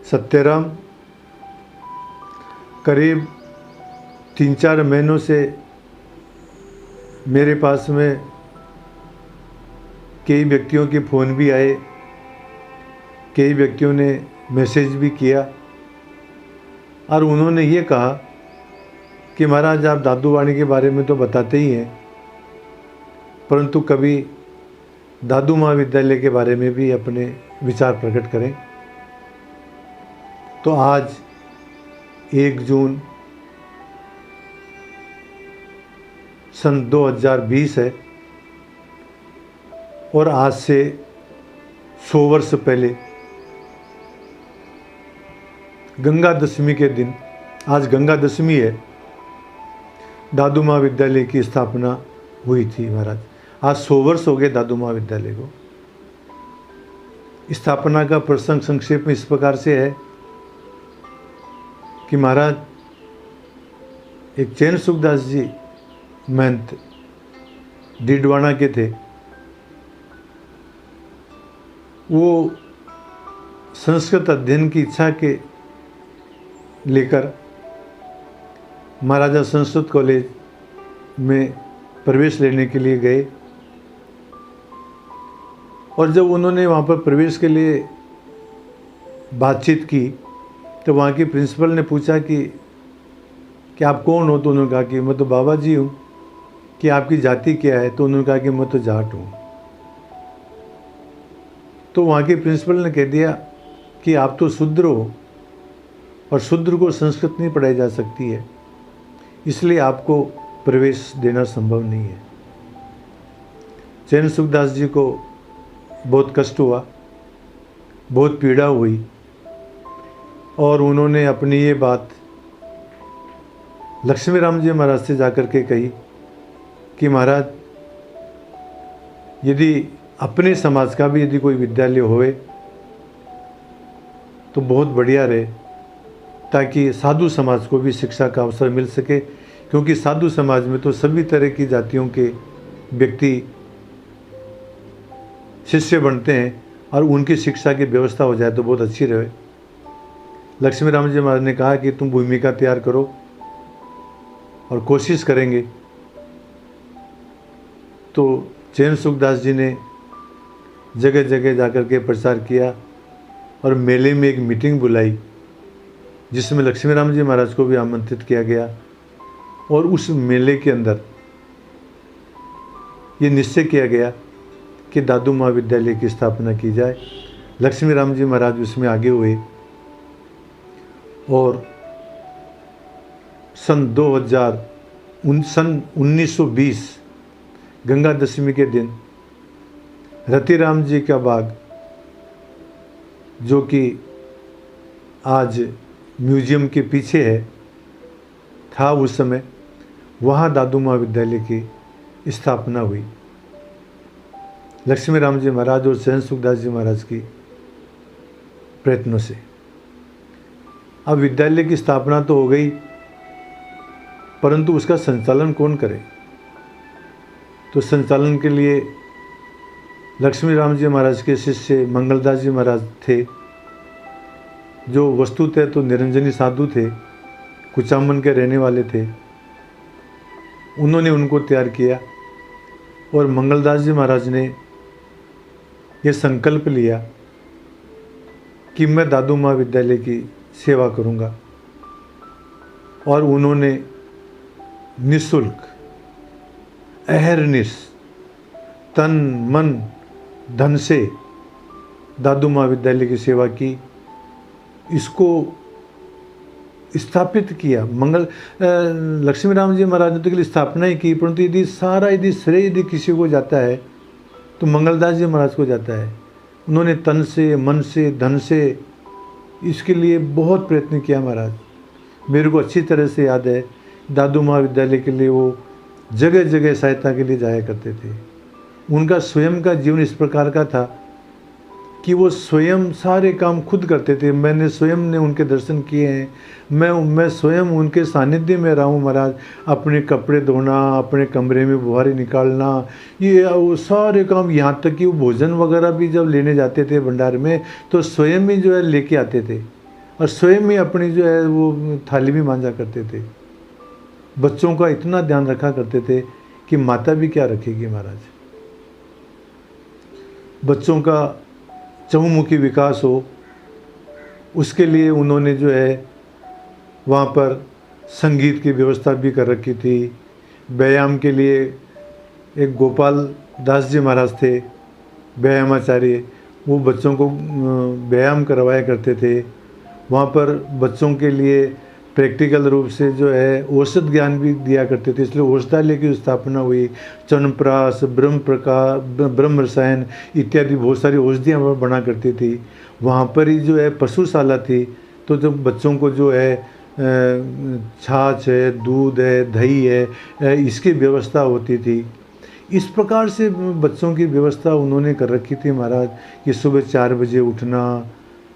सत्यराम करीब 3-4 महीनों से मेरे पास में कई व्यक्तियों के फ़ोन भी आए, कई व्यक्तियों ने मैसेज भी किया और उन्होंने ये कहा कि महाराज आप दादू वाणी के बारे में तो बताते ही हैं, परंतु कभी दादू महाविद्यालय के बारे में भी अपने विचार प्रकट करें। तो आज 1 जून सन 2020 है और आज से 100 वर्ष पहले गंगा दशमी के दिन, आज गंगा दशमी है, दादू महाविद्यालय की स्थापना हुई थी महाराज। आज 100 वर्ष हो गए दादू महाविद्यालय को। स्थापना का प्रसंग संक्षेप में इस प्रकार से है कि महाराज एक चैन सुखदास जी महंत डीडवाना के थे। वो संस्कृत अध्ययन की इच्छा के लेकर महाराजा संस्कृत कॉलेज में प्रवेश लेने के लिए गए और जब उन्होंने वहाँ पर प्रवेश के लिए बातचीत की तो वहाँ की प्रिंसिपल ने पूछा कि आप कौन हो? तो उन्होंने कहा कि मैं तो बाबा जी हूँ। कि आपकी जाति क्या है? तो उन्होंने कहा कि मैं तो जाट हूँ। तो वहाँ के प्रिंसिपल ने कह दिया कि आप तो शूद्र हो और शूद्र को संस्कृत नहीं पढ़ाई जा सकती है, इसलिए आपको प्रवेश देना संभव नहीं है। चैन सुखदास जी को बहुत कष्ट हुआ, बहुत पीड़ा हुई और उन्होंने अपनी ये बात लक्ष्मी राम जी महाराज से जाकर के कही कि महाराज यदि अपने समाज का भी यदि कोई विद्यालय होवे तो बहुत बढ़िया रहे, ताकि साधु समाज को भी शिक्षा का अवसर मिल सके, क्योंकि साधु समाज में तो सभी तरह की जातियों के व्यक्ति शिष्य बनते हैं और उनकी शिक्षा की व्यवस्था हो जाए तो बहुत अच्छी रहे। लक्ष्मी राम जी महाराज ने कहा कि तुम भूमिका तैयार करो और कोशिश करेंगे। तो चैन सुखदास जी ने जगह जगह जाकर के प्रचार किया और मेले में एक मीटिंग बुलाई जिसमें लक्ष्मी राम जी महाराज को भी आमंत्रित किया गया और उस मेले के अंदर ये निश्चय किया गया कि दादू महाविद्यालय की स्थापना की जाए। लक्ष्मी राम जी महाराज उसमें आगे हुए और सन 1920 गंगा दशमी के दिन रतिराम जी का बाग, जो कि आज म्यूजियम के पीछे है, था उस समय, वहाँ दादू महाविद्यालय की स्थापना हुई लक्ष्मी राम जी महाराज और चैन सुखदास जी महाराज की प्रयत्नों से। अब विद्यालय की स्थापना तो हो गई, परंतु उसका संचालन कौन करे? तो संचालन के लिए लक्ष्मी राम जी महाराज के शिष्य मंगलदास जी महाराज थे, जो वस्तुतः तो निरंजनी साधु थे, कुचामन के रहने वाले थे। उन्होंने उनको तैयार किया और मंगलदास जी महाराज ने यह संकल्प लिया कि मैं दादू महाविद्यालय की सेवा करूंगा और उन्होंने निःशुल्क अहरनिश तन मन धन से दादू महाविद्यालय की सेवा की, इसको स्थापित किया। लक्ष्मी राम जी महाराज ने तो के लिए स्थापना ही की, परंतु यदि श्रेय यदि किसी को जाता है तो मंगलदास जी महाराज को जाता है। उन्होंने तन से मन से धन से इसके लिए बहुत प्रयत्न किया महाराज। मेरे को अच्छी तरह से याद है, दादू महाविद्यालय के लिए वो जगह जगह सहायता के लिए जाया करते थे। उनका स्वयं का जीवन इस प्रकार का था कि वो स्वयं सारे काम खुद करते थे। मैंने स्वयं ने उनके दर्शन किए हैं, मैं स्वयं उनके सानिध्य में रहा हूँ महाराज। अपने कपड़े धोना, अपने कमरे में बुहारी निकालना, ये वो सारे काम, यहाँ तक कि वो भोजन वगैरह भी जब लेने जाते थे भंडार में तो स्वयं ही जो है लेके आते थे। और स्वयं ही अपनी जो है वो थाली भी मांजा करते थे। बच्चों का इतना ध्यान रखा करते थे कि माता भी क्या रखेगी महाराज। बच्चों का चहुमुखी विकास हो, उसके लिए उन्होंने जो है वहाँ पर संगीत की व्यवस्था भी कर रखी थी। व्यायाम के लिए एक गोपाल दास जी महाराज थे, व्यायामाचार्य, वो बच्चों को व्यायाम करवाया करते थे। वहाँ पर बच्चों के लिए प्रैक्टिकल रूप से जो है औषध ज्ञान भी दिया करते थे, इसलिए औषधालय की स्थापना हुई। च्यवनप्राश, ब्रह्म रसायन इत्यादि बहुत सारी औषधियाँ वहाँ बना करती थी। वहाँ पर ही जो है पशुशाला थी, तो जब बच्चों को जो है छाछ है, दूध है, दही है, इसकी व्यवस्था होती थी। इस प्रकार से बच्चों की व्यवस्था उन्होंने कर रखी थी महाराज कि सुबह 4 बजे उठना,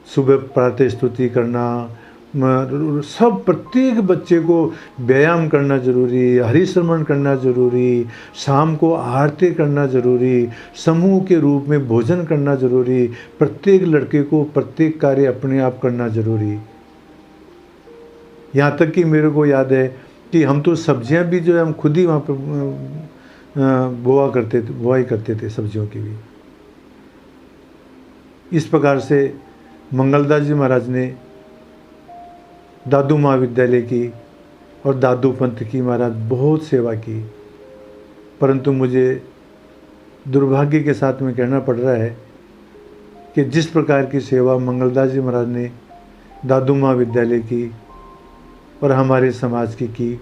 सुबह प्रातः स्तुति करना, सब प्रत्येक बच्चे को व्यायाम करना जरूरी, हरिश्रमण करना जरूरी, शाम को आरती करना जरूरी, समूह के रूप में भोजन करना जरूरी, प्रत्येक लड़के को प्रत्येक कार्य अपने आप करना जरूरी। यहाँ तक कि मेरे को याद है कि हम तो सब्जियां भी जो है हम खुद ही वहाँ पर बुआई करते थे सब्जियों की भी। इस प्रकार से मंगलदास जी महाराज ने दादू महाविद्यालय की और दादू पंथ की महाराज बहुत सेवा की, परंतु मुझे दुर्भाग्य के साथ में कहना पड़ रहा है कि जिस प्रकार की सेवा मंगलदास जी महाराज ने दादू महाविद्यालय की और हमारे समाज की,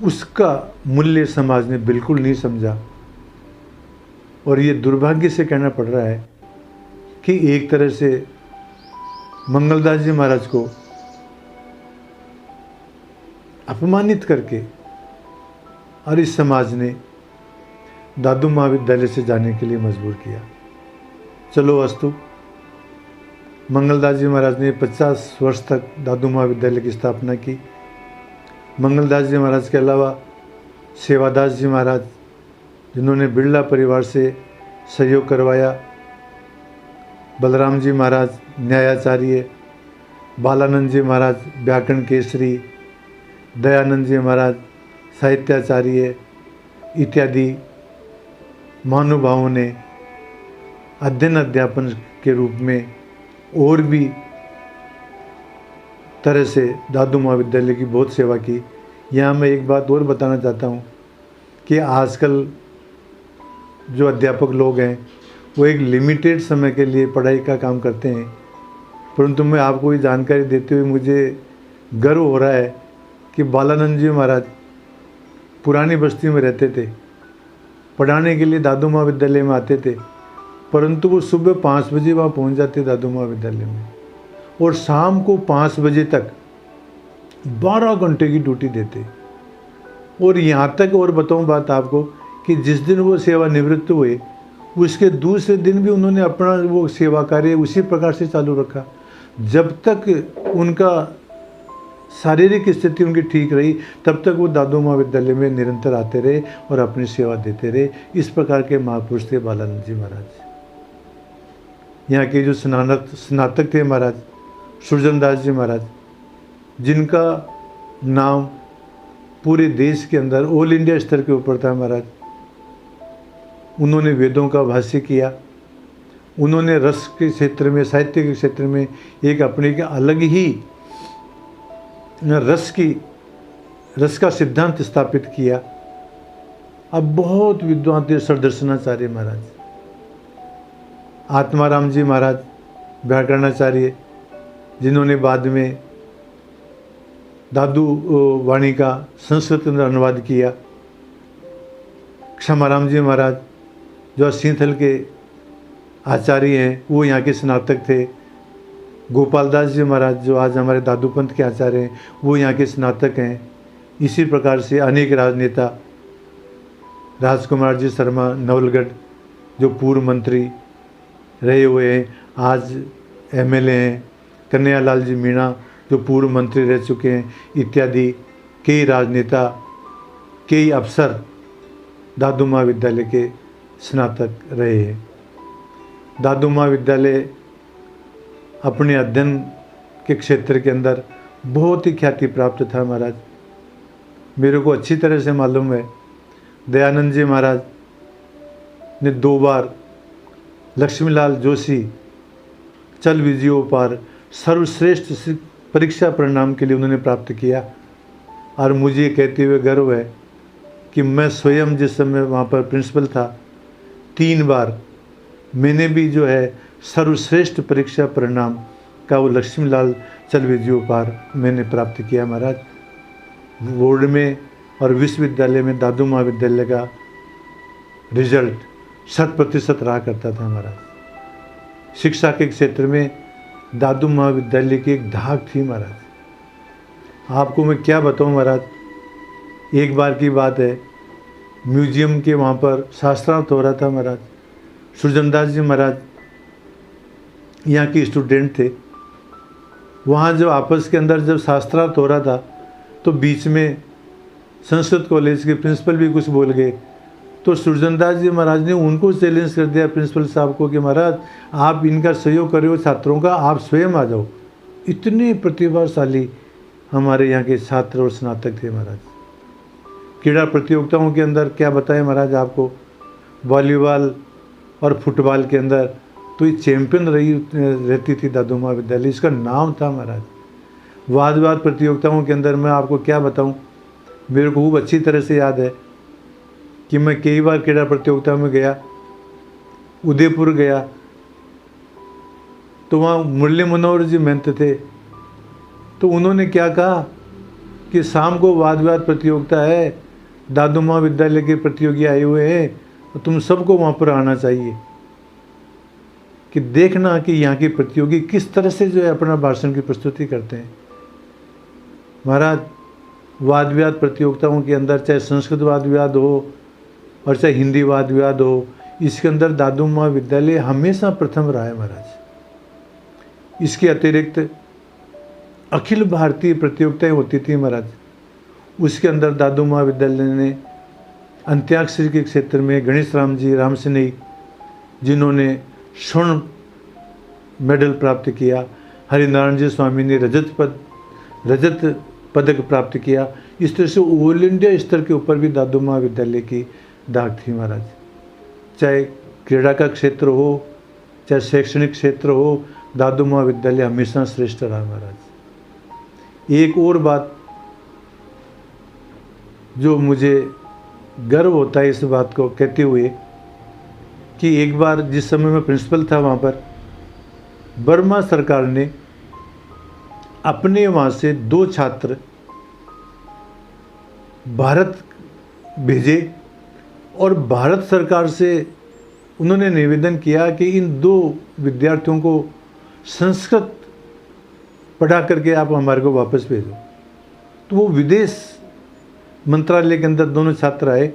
उसका मूल्य समाज ने बिल्कुल नहीं समझा। और ये दुर्भाग्य से कहना पड़ रहा है कि एक तरह से मंगलदास जी महाराज को अपमानित करके और इस समाज ने दादू महाविद्यालय से जाने के लिए मजबूर किया। चलो अस्तु, मंगलदास जी महाराज ने 50 वर्ष तक दादू महाविद्यालय की स्थापना की। मंगलदास जी महाराज के अलावा सेवादास जी महाराज, जिन्होंने बिरला परिवार से सहयोग करवाया, बलराम जी महाराज न्यायाचार्य, बालानंद जी महाराज व्याकरण केसरी, दयानंद जी महाराज साहित्याचार्य इत्यादि महानुभावों ने अध्ययन अध्यापन के रूप में और भी तरह से दादू महाविद्यालय की बहुत सेवा की। यहाँ मैं एक बात और बताना चाहता हूँ कि आजकल जो अध्यापक लोग हैं वो एक लिमिटेड समय के लिए पढ़ाई का काम करते हैं, परंतु मैं आपको ये जानकारी देते हुए मुझे गर्व हो रहा है कि बालानंद जी महाराज पुरानी बस्ती में रहते थे, पढ़ाने के लिए दादू महाविद्यालय में आते थे, परंतु वो सुबह 5 बजे वहाँ पहुँच जाते दादू महाविद्यालय में और शाम को 5 बजे तक 12 घंटे की ड्यूटी देते। और यहाँ तक और बताऊँ बात आपको कि जिस दिन वो सेवानिवृत्त हुए उसके दूसरे दिन भी उन्होंने अपना वो सेवा कार्य उसी प्रकार से चालू रखा जब तक उनका शारीरिक स्थिति उनकी ठीक रही, तब तक वो दादू महाविद्यालय में निरंतर आते रहे और अपनी सेवा देते रहे। इस प्रकार के महापुरुष थे बालानंद जी महाराज। यहाँ के जो स्नातक थे महाराज सृजनदास जी महाराज, जिनका नाम पूरे देश के अंदर ऑल इंडिया स्तर के ऊपर था महाराज। उन्होंने वेदों का भाष्य किया, उन्होंने रस के क्षेत्र में, साहित्य के क्षेत्र में एक अपने के अलग ही रस का सिद्धांत स्थापित किया। अब बहुत विद्वान थे सरदर्शनाचार्य महाराज, आत्माराम जी महाराज व्याकरणाचार्य, जिन्होंने बाद में दादू वाणी का संस्कृत में अनुवाद किया। क्षमाराम जी महाराज जो सींथल के आचार्य हैं, वो यहाँ के स्नातक थे। गोपालदास जी महाराज जो आज हमारे दादू पंथ के आचार्य हैं, वो यहाँ के स्नातक हैं। इसी प्रकार से अनेक राजनेता, राजकुमार जी शर्मा नवलगढ़ जो पूर्व मंत्री रहे हुए हैं, आज एमएलए हैं, कन्हैयालाल जी मीणा जो पूर्व मंत्री रह चुके हैं, इत्यादि कई राजनेता, कई अफसर दादू महाविद्यालय के स्नातक रहे हैं। दादू महाविद्यालय अपने अध्ययन के क्षेत्र के अंदर बहुत ही ख्याति प्राप्त था महाराज। मेरे को अच्छी तरह से मालूम है, दयानंद जी महाराज ने 2 बार लक्ष्मीलाल जोशी चल विजयोपार सर्वश्रेष्ठ परीक्षा परिणाम के लिए उन्होंने प्राप्त किया। और मुझे कहते हुए गर्व है कि मैं स्वयं जिस समय वहाँ पर प्रिंसिपल था, 3 बार मैंने भी जो है सर्वश्रेष्ठ परीक्षा परिणाम का वो लक्ष्मीलाल चल विजयोपार मैंने प्राप्त किया महाराज। बोर्ड में और विश्वविद्यालय में दादू महाविद्यालय का रिजल्ट 100% रहा करता था महाराज। शिक्षा के क्षेत्र में दादू महाविद्यालय की एक धाक थी महाराज। आपको मैं क्या बताऊं महाराज, एक बार की बात है, म्यूजियम के वहाँ पर शास्त्रार्थ हो रहा था महाराज। सृजनदास जी महाराज यहाँ के स्टूडेंट थे। वहाँ जब आपस के अंदर जब शास्त्रार्थ हो रहा था तो बीच में संस्कृत कॉलेज के प्रिंसिपल भी कुछ बोल गए। तो सृजनदास जी महाराज ने उनको चैलेंज कर दिया प्रिंसिपल साहब को कि महाराज आप इनका सहयोग करो छात्रों का, आप स्वयं आ जाओ। इतने प्रतिभाशाली हमारे यहाँ के छात्र और स्नातक थे महाराज। क्रीड़ा प्रतियोगिताओं के अंदर क्या बताएं महाराज आपको, वॉलीबॉल और फुटबॉल के अंदर तो ये चैंपियन रहती थी दादू महाविद्यालय, इसका नाम था महाराज। वाद विवाद प्रतियोगिताओं के अंदर मैं आपको क्या बताऊं, मेरे को खूब अच्छी तरह से याद है कि मैं कई बार क्रीड़ा प्रतियोगिता में गया, उदयपुर गया तो वहाँ मुरली मनोहर जी महंत थे। तो उन्होंने क्या कहा कि शाम को वाद विवाद प्रतियोगिता है, दादू महाविद्यालय के प्रतियोगी आए हुए हैं, तो तुम सबको वहाँ पर आना चाहिए कि देखना कि यहाँ के प्रतियोगी किस तरह से जो है अपना भाषण की प्रस्तुति करते हैं। महाराज वाद विवाद प्रतियोगिताओं के अंदर चाहे संस्कृत वाद विवाद हो और चाहे हिंदी वाद विवाद हो, इसके अंदर दादू महाविद्यालय हमेशा प्रथम रहा है महाराज। इसके अतिरिक्त अखिल भारतीय प्रतियोगिताएं होती थी महाराज, उसके अंदर दादू महाविद्यालय ने अंत्याक्षरी के क्षेत्र में गणेश राम जी राम सिन्हा जिन्होंने स्वर्ण मेडल प्राप्त किया, हरिनारायण जी स्वामी ने रजत पदक प्राप्त किया। इस तरह से ऑल इंडिया स्तर के ऊपर भी दादू महाविद्यालय की दाग थी महाराज। चाहे क्रीड़ा का क्षेत्र हो, चाहे शैक्षणिक क्षेत्र हो, दादू महाविद्यालय हमेशा श्रेष्ठ रहा महाराज। एक और बात जो मुझे गर्व होता है इस बात को कहते हुए कि एक बार जिस समय मैं प्रिंसिपल था वहाँ पर बर्मा सरकार ने अपने वहाँ से 2 छात्र भारत भेजे और भारत सरकार से उन्होंने निवेदन किया कि इन 2 विद्यार्थियों को संस्कृत पढ़ा करके आप हमारे को वापस भेजो। तो वो विदेश मंत्रालय के अंदर दोनों छात्र आए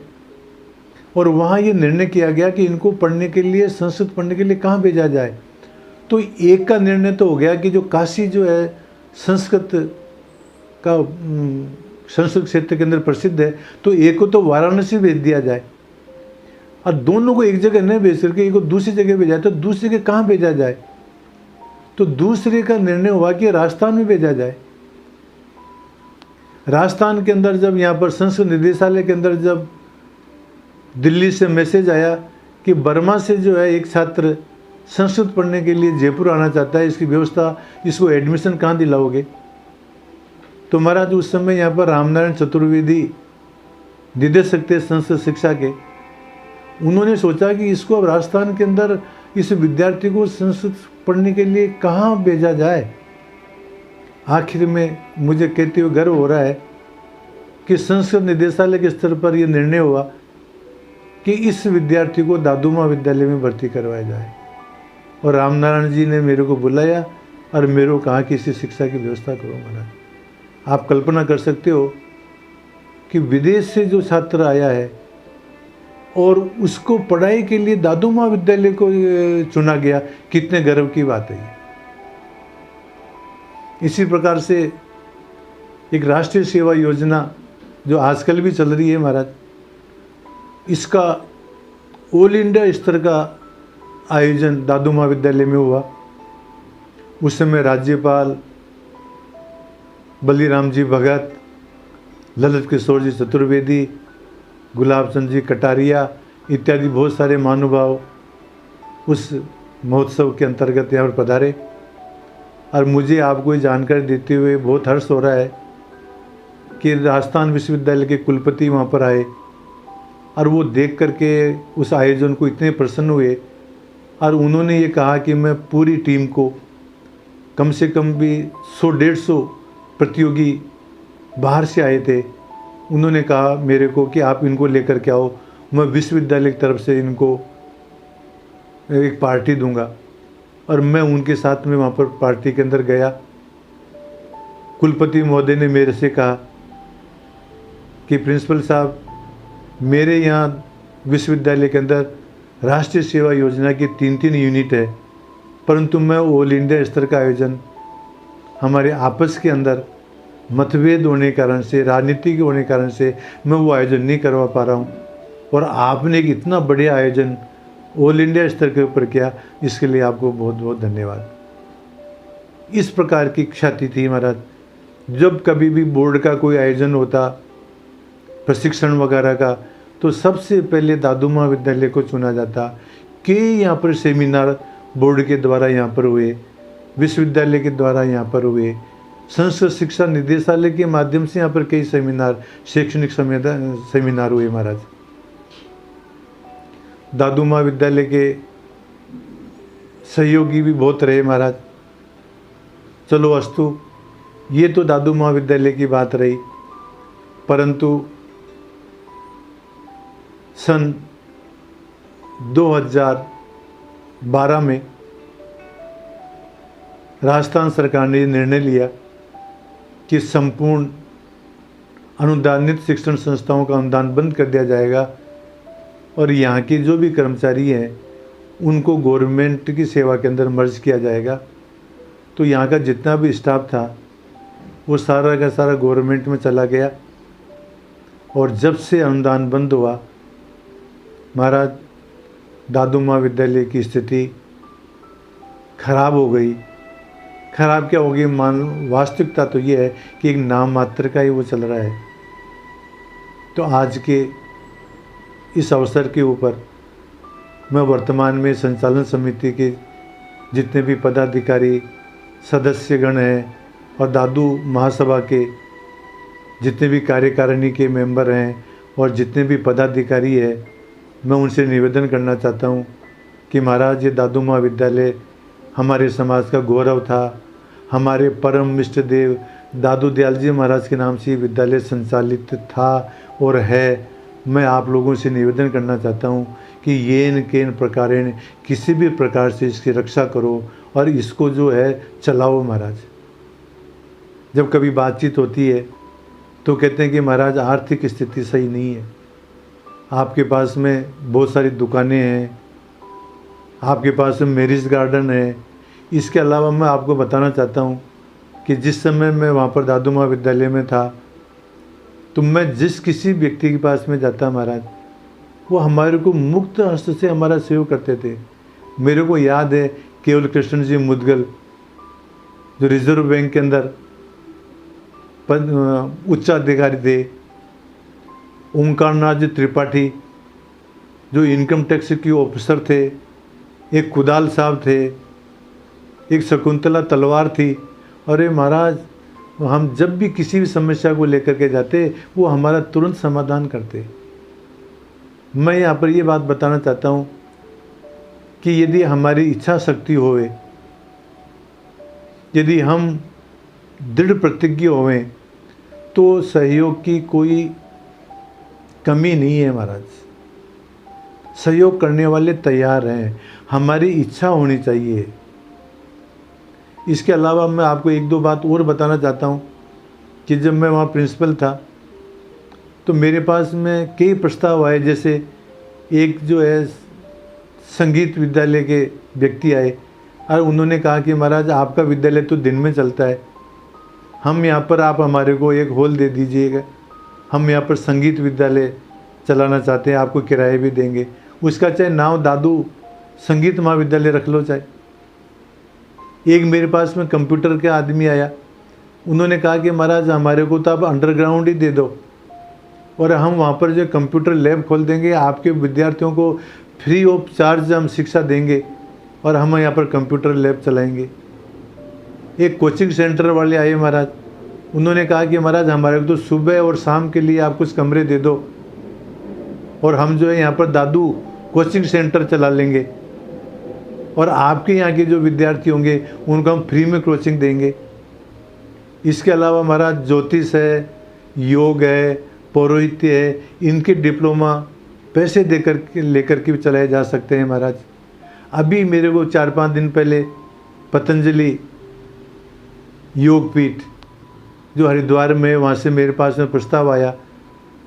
और वहाँ ये निर्णय किया गया कि इनको पढ़ने के लिए, संस्कृत पढ़ने के लिए कहाँ भेजा जाए। तो एक का निर्णय तो हो गया कि जो काशी जो है संस्कृत क्षेत्र के अंदर प्रसिद्ध है, तो एक को तो वाराणसी भेज दिया जाए और दोनों को एक जगह नहीं भेज करके एक को दूसरी जगह भेजा जाए। तो दूसरी जगह कहाँ भेजा जाए, तो दूसरे का निर्णय हुआ कि राजस्थान में भेजा जाए। राजस्थान के अंदर जब यहाँ पर संस्कृत निदेशालय के अंदर जब दिल्ली से मैसेज आया कि बर्मा से जो है एक छात्र संस्कृत पढ़ने के लिए जयपुर आना चाहता है, इसकी व्यवस्था, इसको एडमिशन कहाँ दिलाओगे। तो महाराज उस समय यहाँ पर रामनारायण चतुर्वेदी निदेशक थे संस्कृत शिक्षा के, उन्होंने सोचा कि इसको अब राजस्थान के अंदर इस विद्यार्थी को संस्कृत पढ़ने के लिए कहाँ भेजा जाए। आखिर में मुझे कहते हुए गर्व हो रहा है कि संस्कृत निदेशालय के स्तर पर यह निर्णय हुआ कि इस विद्यार्थी को दादू महाविद्यालय में भर्ती करवाया जाए। और रामनारायण जी ने मेरे को बुलाया और मेरे को कहा कि इसी शिक्षा की व्यवस्था करो महाराज। आप कल्पना कर सकते हो कि विदेश से जो छात्र आया है और उसको पढ़ाई के लिए दादू महाविद्यालय को चुना गया, कितने गर्व की बात है ये। इसी प्रकार से एक राष्ट्रीय सेवा योजना जो आजकल भी चल रही है महाराज, इसका ऑल इंडिया स्तर का आयोजन दादू महाविद्यालय में हुआ उस समय राज्यपाल बलीराम जी भगत, ललित किशोर जी चतुर्वेदी, गुलाब चंद जी कटारिया इत्यादि बहुत सारे महानुभाव उस महोत्सव के अंतर्गत यहाँ पर पधारे। और मुझे आपको ये जानकारी देते हुए बहुत हर्ष हो रहा है कि राजस्थान विश्वविद्यालय के कुलपति वहाँ पर आए और वो देख करके उस आयोजन को इतने प्रसन्न हुए और उन्होंने ये कहा कि मैं पूरी टीम को कम से कम भी 100-150 प्रतियोगी बाहर से आए थे, उन्होंने कहा मेरे को कि आप इनको लेकर के आओ, मैं विश्वविद्यालय की तरफ से इनको एक पार्टी दूंगा। और मैं उनके साथ में वहाँ पर पार्टी के अंदर गया। कुलपति महोदय ने मेरे से कहा कि प्रिंसिपल साहब, मेरे यहाँ विश्वविद्यालय के अंदर राष्ट्रीय सेवा योजना की 3-3 यूनिट है, परंतु मैं ऑल इंडिया स्तर का आयोजन हमारे आपस के अंदर मतभेद होने के कारण से, राजनीति के होने के कारण से मैं वो आयोजन नहीं करवा पा रहा हूँ, और आपने एक इतना बढ़िया आयोजन ऑल इंडिया स्तर के ऊपर किया, इसके लिए आपको बहुत बहुत धन्यवाद। इस प्रकार की ख्याति थी महाराज। जब कभी भी बोर्ड का कोई आयोजन होता, प्रशिक्षण वगैरह का, तो सबसे पहले दादू महाविद्यालय को चुना जाता कि यहाँ पर सेमिनार बोर्ड के द्वारा यहाँ पर हुए, विश्वविद्यालय के द्वारा यहाँ पर हुए, संस्कृत शिक्षा निदेशालय के माध्यम से यहाँ पर कई सेमिनार, शैक्षणिक सेमिनार हुए महाराज। दादू महाविद्यालय के सहयोगी भी बहुत रहे महाराज। चलो अस्तु, ये तो दादू महाविद्यालय की बात रही, परंतु सन 2012 में राजस्थान सरकार ने निर्णय लिया कि संपूर्ण अनुदानित शिक्षण संस्थाओं का अनुदान बंद कर दिया जाएगा और यहाँ के जो भी कर्मचारी हैं उनको गवर्नमेंट की सेवा के अंदर मर्ज किया जाएगा। तो यहाँ का जितना भी स्टाफ था वो सारा का सारा गवर्नमेंट में चला गया। और जब से अनुदान बंद हुआ महाराज, दादू महाविद्यालय की स्थिति खराब हो गई। खराब क्या होगी, वास्तविकता तो ये है कि एक नाम मात्र का ही वो चल रहा है। तो आज के इस अवसर के ऊपर मैं वर्तमान में संचालन समिति के जितने भी पदाधिकारी सदस्यगण हैं और दादू महासभा के जितने भी कार्यकारिणी के मेंबर हैं और जितने भी पदाधिकारी हैं, मैं उनसे निवेदन करना चाहता हूँ कि महाराज, ये दादू महाविद्यालय हमारे समाज का गौरव था। हमारे परम इष्ट देव दादू दयाल जी महाराज के नाम से विद्यालय संचालित था और है। मैं आप लोगों से निवेदन करना चाहता हूँ कि येन केन प्रकारेण किसी भी प्रकार से इसकी रक्षा करो और इसको जो है चलाओ महाराज। जब कभी बातचीत होती है तो कहते हैं कि महाराज आर्थिक स्थिति सही नहीं है, आपके पास में बहुत सारी दुकानें हैं, आपके पास में मैरिज गार्डन है। इसके अलावा मैं आपको बताना चाहता हूँ कि जिस समय मैं वहाँ पर दादू महाविद्यालय में था तो मैं जिस किसी व्यक्ति के पास में जाता महाराज, वो हमारे को मुक्त हस्त से हमारा सहयोग करते थे। मेरे को याद है केवल कृष्ण जी मुदगल जो रिजर्व बैंक के अंदर उच्चाधिकारी थे, ओंकारनाथ जी त्रिपाठी जो इनकम टैक्स की ऑफिसर थे, एक कुदाल साहब थे, एक शकुंतला तलवार थी। अरे महाराज, हम जब भी किसी भी समस्या को लेकर के जाते वो हमारा तुरंत समाधान करते। मैं यहाँ पर ये बात बताना चाहता हूँ कि यदि हमारी इच्छा शक्ति होवे, यदि हम दृढ़ प्रतिज्ञ होवें तो सहयोग की कोई कमी नहीं है महाराज। सहयोग करने वाले तैयार हैं, हमारी इच्छा होनी चाहिए। इसके अलावा मैं आपको एक दो बात और बताना चाहता हूँ कि जब मैं वहाँ प्रिंसिपल था तो मेरे पास में कई प्रस्ताव आए। जैसे एक जो है संगीत विद्यालय के व्यक्ति आए और उन्होंने कहा कि महाराज आपका विद्यालय तो दिन में चलता है, हम यहाँ पर आप हमारे को एक हॉल दे दीजिएगा, हम यहाँ पर संगीत विद्यालय चलाना चाहते हैं, आपको किराए भी देंगे। उसका चाहे नाम दादू संगीत महाविद्यालय रख लो चाहे। एक मेरे पास में कंप्यूटर का आदमी आया, उन्होंने कहा कि महाराज हमारे को तो आप अंडरग्राउंड ही दे दो और हम वहाँ पर जो कंप्यूटर लैब खोल देंगे, आपके विद्यार्थियों को फ्री ऑफ चार्ज हम शिक्षा देंगे और हम यहाँ पर कंप्यूटर लैब चलाएंगे। एक कोचिंग सेंटर वाले आए महाराज, उन्होंने कहा कि महाराज हमारे को तो सुबह और शाम के लिए आप कुछ कमरे दे दो और हम जो है यहाँ पर दादू कोचिंग सेंटर चला लेंगे और आपके यहाँ के जो विद्यार्थी होंगे उनको हम फ्री में कोचिंग देंगे। इसके अलावा महाराज ज्योतिष है, योग है, पौरोहित्य है, इनके डिप्लोमा पैसे देकर लेकर के भी चलाए जा सकते हैं महाराज। अभी मेरे को 4-5 दिन पहले पतंजलि योगपीठ जो हरिद्वार में, वहाँ से मेरे पास में प्रस्ताव आया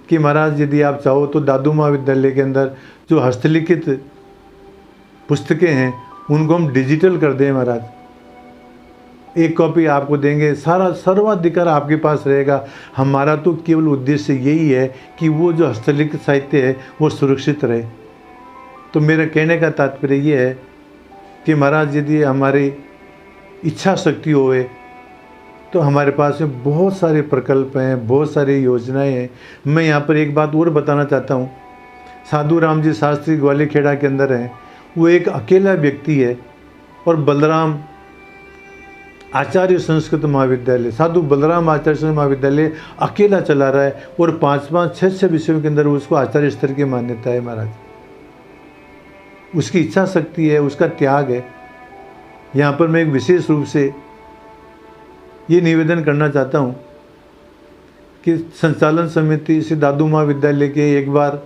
कि महाराज यदि आप चाहो तो दादू महाविद्यालय के अंदर जो हस्तलिखित पुस्तकें हैं उनको हम डिजिटल कर दें महाराज। एक कॉपी आपको देंगे, सारा सर्वाधिकार आपके पास रहेगा। हमारा तो केवल उद्देश्य यही है कि वो जो हस्तलिखित साहित्य है वो सुरक्षित रहे। तो मेरा कहने का तात्पर्य ये है कि महाराज यदि हमारी इच्छा शक्ति होए तो हमारे पास में बहुत सारे प्रकल्प हैं, बहुत सारी योजनाएं हैं। मैं यहाँ पर एक बात और बताना चाहता हूँ। साधु राम जी शास्त्री ग्वालीखेड़ा के अंदर हैं, वो एक अकेला व्यक्ति है और बलराम आचार्य संस्कृत महाविद्यालय, साधु बलराम आचार्य संस्कृत महाविद्यालय अकेला चला रहा है और 5-5, 6-6 विषयों के अंदर उसको आचार्य स्तर की मान्यता है महाराज। उसकी इच्छा शक्ति है, उसका त्याग है। यहाँ पर मैं एक विशेष रूप से ये निवेदन करना चाहता हूँ कि संचालन समिति श्री दादू महाविद्यालय के एक बार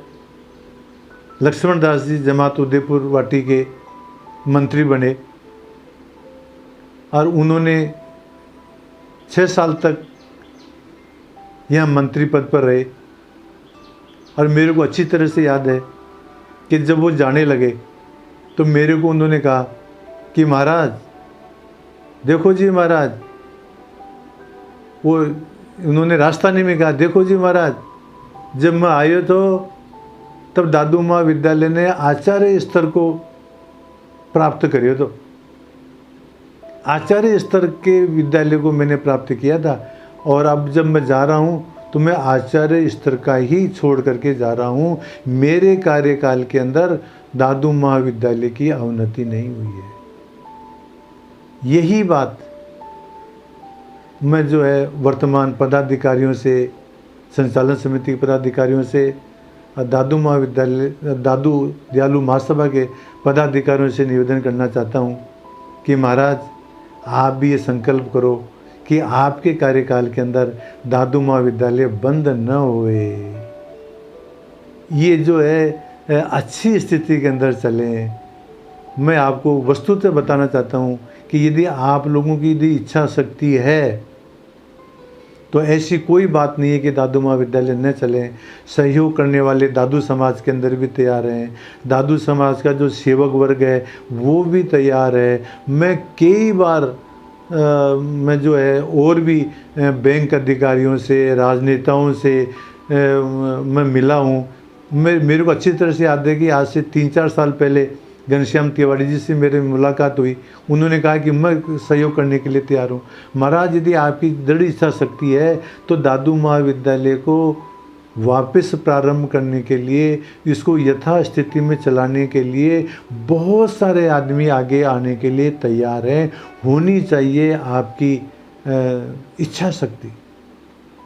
लक्ष्मण दास जी जमात उदयपुर वाटी के मंत्री बने और उन्होंने 6 साल तक यहाँ मंत्री पद पर रहे। और मेरे को अच्छी तरह से याद है कि जब वो जाने लगे तो मेरे को उन्होंने कहा कि महाराज देखो जी महाराज, वो उन्होंने राजस्थानी में कहा, देखो जी महाराज जब मैं आयो तो तब दादू महाविद्यालय ने आचार्य स्तर को प्राप्त करियो, तो आचार्य स्तर के विद्यालय को मैंने प्राप्त किया था और अब जब मैं जा रहा हूँ तो मैं आचार्य स्तर का ही छोड़ करके जा रहा हूँ। मेरे कार्यकाल के अंदर दादू महाविद्यालय की अवनति नहीं हुई है। यही बात मैं जो है वर्तमान पदाधिकारियों से, संचालन समिति के पदाधिकारियों से, दादू महाविद्यालय, दादू दयालु महासभा के पदाधिकारियों से निवेदन करना चाहता हूँ कि महाराज आप भी ये संकल्प करो कि आपके कार्यकाल के अंदर दादू महाविद्यालय बंद न होए, ये जो है अच्छी स्थिति के अंदर चलें। मैं आपको वस्तुतः बताना चाहता हूँ कि यदि आप लोगों की यदि इच्छा शक्ति है तो ऐसी कोई बात नहीं है कि दादू महाविद्यालय न चलें। सहयोग करने वाले दादू समाज के अंदर भी तैयार हैं, दादू समाज का जो सेवक वर्ग है वो भी तैयार है। मैं कई बार मैं जो है और भी बैंक अधिकारियों से, राजनेताओं से मैं मिला हूँ। मेरे को अच्छी तरह से याद है कि आज से 3-4 साल पहले घनश्याम तिवारी जी से मेरी मुलाकात हुई। उन्होंने कहा कि मैं सहयोग करने के लिए तैयार हूँ। महाराज यदि आपकी दृढ़ इच्छा शक्ति है तो दादू महाविद्यालय को वापस प्रारंभ करने के लिए, इसको यथास्थिति में चलाने के लिए बहुत सारे आदमी आगे आने के लिए तैयार हैं। होनी चाहिए आपकी इच्छा शक्ति।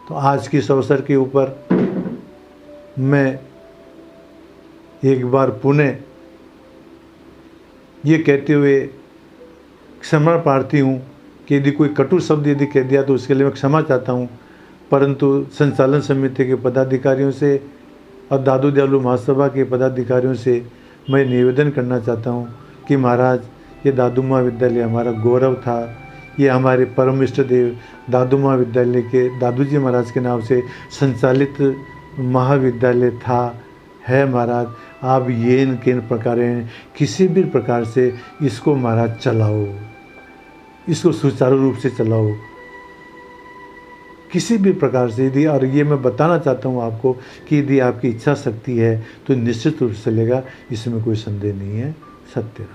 तो आज की इस अवसर के ऊपर मैं एक बार पुनः ये कहते हुए क्षमा प्रार्थी हूँ कि यदि कोई कटु शब्द यदि कह दिया तो उसके लिए मैं क्षमा चाहता हूँ। परंतु संचालन समिति के पदाधिकारियों से और दादू दयालु महासभा के पदाधिकारियों से मैं निवेदन करना चाहता हूँ कि महाराज ये दादू महाविद्यालय हमारा गौरव था। ये हमारे परम इष्ट देव दादू महाविद्यालय के दादू जी महाराज के नाम से संचालित महाविद्यालय था, है महाराज। आप ये किन प्रकार किसी भी प्रकार से इसको महाराज चलाओ, इसको सुचारू रूप से चलाओ किसी भी प्रकार से। यदि, और ये मैं बताना चाहता हूँ आपको कि यदि आपकी इच्छा शक्ति है तो निश्चित रूप से चलेगा, इसमें कोई संदेह नहीं है। सत्य।